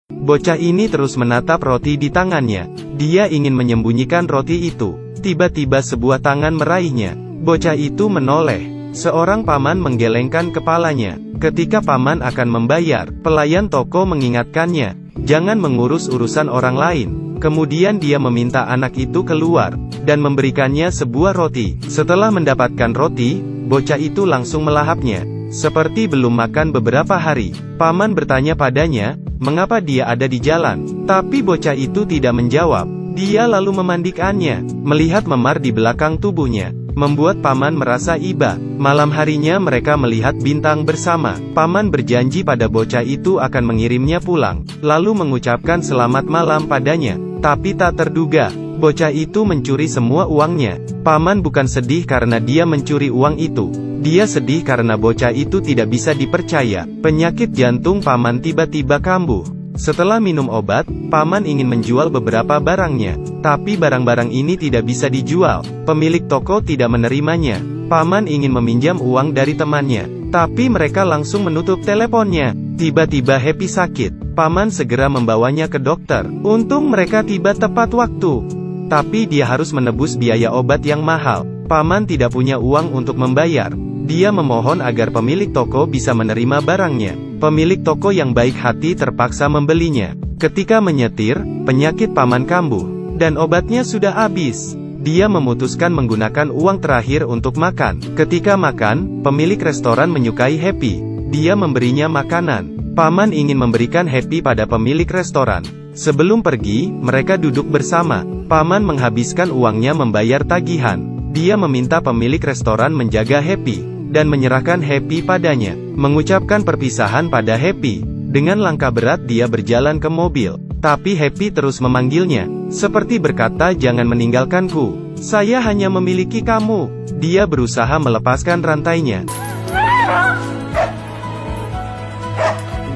Bocah ini terus menatap roti di tangannya. Dia ingin menyembunyikan roti itu. Tiba-tiba sebuah tangan meraihnya. Bocah itu menoleh. Seorang paman menggelengkan kepalanya. Ketika paman akan membayar, pelayan toko mengingatkannya, jangan mengurus urusan orang lain. Kemudian dia meminta anak itu keluar, dan memberikannya sebuah roti. Setelah mendapatkan roti, bocah itu langsung melahapnya. Seperti belum makan beberapa hari. Paman bertanya padanya, mengapa dia ada di jalan. Tapi bocah itu tidak menjawab. Dia lalu memandikannya. Melihat memar di belakang tubuhnya, membuat paman merasa iba. Malam harinya mereka melihat bintang bersama. Paman berjanji pada bocah itu akan mengirimnya pulang, lalu mengucapkan selamat malam padanya. Tapi tak terduga, bocah itu mencuri semua uangnya. Paman bukan sedih karena dia mencuri uang itu. Dia sedih karena bocah itu tidak bisa dipercaya. Penyakit jantung paman tiba-tiba kambuh. Setelah minum obat, paman ingin menjual beberapa barangnya. Tapi barang-barang ini tidak bisa dijual. Pemilik toko tidak menerimanya. Paman ingin meminjam uang dari temannya. Tapi mereka langsung menutup teleponnya. Tiba-tiba Happy sakit. Paman segera membawanya ke dokter. Untung mereka tiba tepat waktu. Tapi dia harus menebus biaya obat yang mahal. Paman tidak punya uang untuk membayar. Dia memohon agar pemilik toko bisa menerima barangnya. Pemilik toko yang baik hati terpaksa membelinya. Ketika menyetir, penyakit paman kambuh, dan obatnya sudah habis. Dia memutuskan menggunakan uang terakhir untuk makan. Ketika makan, pemilik restoran menyukai Happy. Dia memberinya makanan. Paman ingin memberikan Happy pada pemilik restoran. Sebelum pergi, mereka duduk bersama. Paman menghabiskan uangnya membayar tagihan. Dia meminta pemilik restoran menjaga Happy, dan menyerahkan Happy padanya. Mengucapkan perpisahan pada Happy. Dengan langkah berat dia berjalan ke mobil. Tapi Happy terus memanggilnya. Seperti berkata, jangan meninggalkanku. Saya hanya memiliki kamu. Dia berusaha melepaskan rantainya.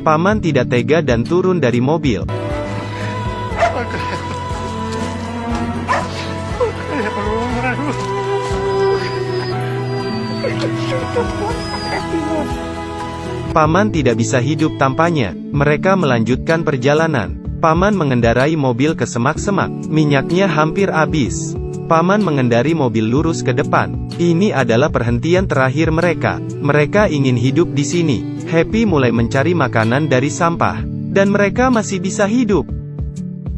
Paman tidak tega dan turun dari mobil. Paman tidak bisa hidup tanpanya. Mereka melanjutkan perjalanan. Paman mengendarai mobil ke semak-semak. Minyaknya hampir habis. Paman mengendari mobil lurus ke depan. Ini adalah perhentian terakhir mereka. Mereka ingin hidup di sini. Happy mulai mencari makanan dari sampah. Dan mereka masih bisa hidup.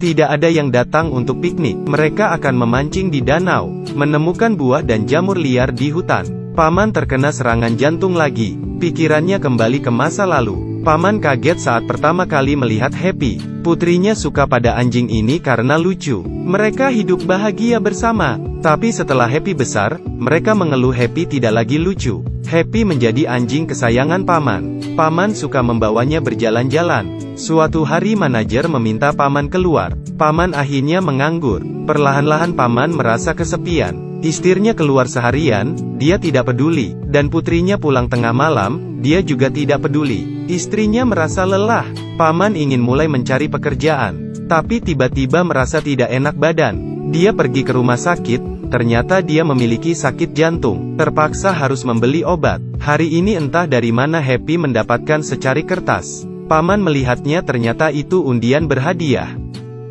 Tidak ada yang datang untuk piknik. Mereka akan memancing di danau, menemukan buah dan jamur liar di hutan. Paman terkena serangan jantung lagi. Pikirannya kembali ke masa lalu. Paman kaget saat pertama kali melihat Happy. Putrinya suka pada anjing ini karena lucu. Mereka hidup bahagia bersama. Tapi setelah Happy besar, mereka mengeluh Happy tidak lagi lucu. Happy menjadi anjing kesayangan paman. Paman suka membawanya berjalan-jalan. Suatu hari manajer meminta paman keluar. Paman akhirnya menganggur. Perlahan-lahan paman merasa kesepian. Istrinya keluar seharian, dia tidak peduli. Dan putrinya pulang tengah malam, dia juga tidak peduli. Istrinya merasa lelah. Paman ingin mulai mencari pekerjaan. Tapi tiba-tiba merasa tidak enak badan. Dia pergi ke rumah sakit. Ternyata dia memiliki sakit jantung. Terpaksa harus membeli obat. Hari ini entah dari mana Happy mendapatkan secari kertas. Paman melihatnya, ternyata itu undian berhadiah.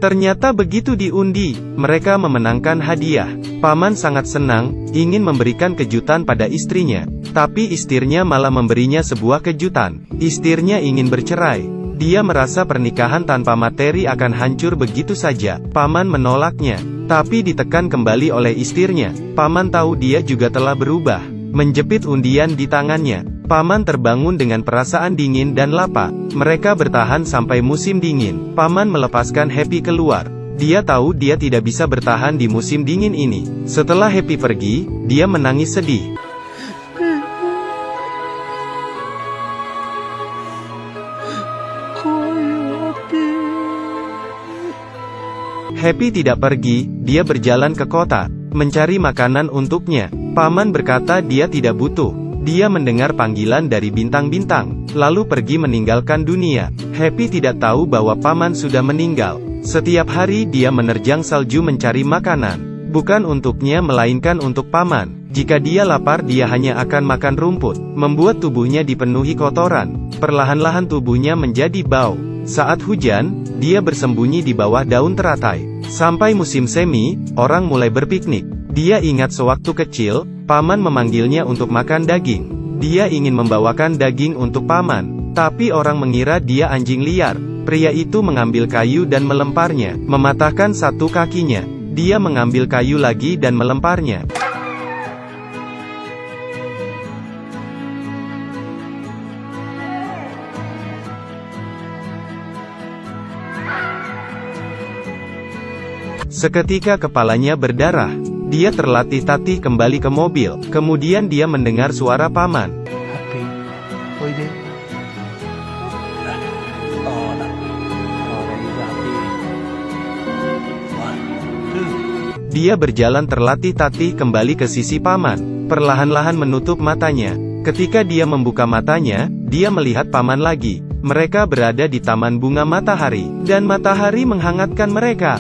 Ternyata begitu diundi, mereka memenangkan hadiah. Paman sangat senang, ingin memberikan kejutan pada istrinya. Tapi istrinya malah memberinya sebuah kejutan. Istrinya ingin bercerai. Dia merasa pernikahan tanpa materi akan hancur begitu saja. Paman menolaknya. Tapi ditekan kembali oleh istrinya. Paman tahu dia juga telah berubah. Menjepit undian di tangannya. Paman terbangun dengan perasaan dingin dan lapar. Mereka bertahan sampai musim dingin. Paman melepaskan Happy keluar. Dia tahu dia tidak bisa bertahan di musim dingin ini. Setelah Happy pergi, dia menangis sedih. Happy tidak pergi, dia berjalan ke kota, mencari makanan untuknya. Paman berkata dia tidak butuh. Dia mendengar panggilan dari bintang-bintang, lalu pergi meninggalkan dunia. Happy tidak tahu bahwa paman sudah meninggal. Setiap hari dia menerjang salju mencari makanan. Bukan untuknya melainkan untuk paman. Jika dia lapar dia hanya akan makan rumput, membuat tubuhnya dipenuhi kotoran. Perlahan-lahan tubuhnya menjadi bau. Saat hujan, dia bersembunyi di bawah daun teratai. Sampai musim semi, orang mulai berpiknik. Dia ingat sewaktu kecil, paman memanggilnya untuk makan daging. Dia ingin membawakan daging untuk paman, tapi orang mengira dia anjing liar. Pria itu mengambil kayu dan melemparnya, mematahkan satu kakinya. Dia mengambil kayu lagi dan melemparnya. Seketika kepalanya berdarah. Dia terlatih-tatih kembali ke mobil. Kemudian dia mendengar suara paman. Happy. Oide. Oh, nah. Oh, dari Happy. 1, 2. Dia berjalan terlatih-tatih kembali ke sisi paman. Perlahan-lahan menutup matanya. Ketika dia membuka matanya, dia melihat paman lagi. Mereka berada di taman bunga matahari, dan matahari menghangatkan mereka.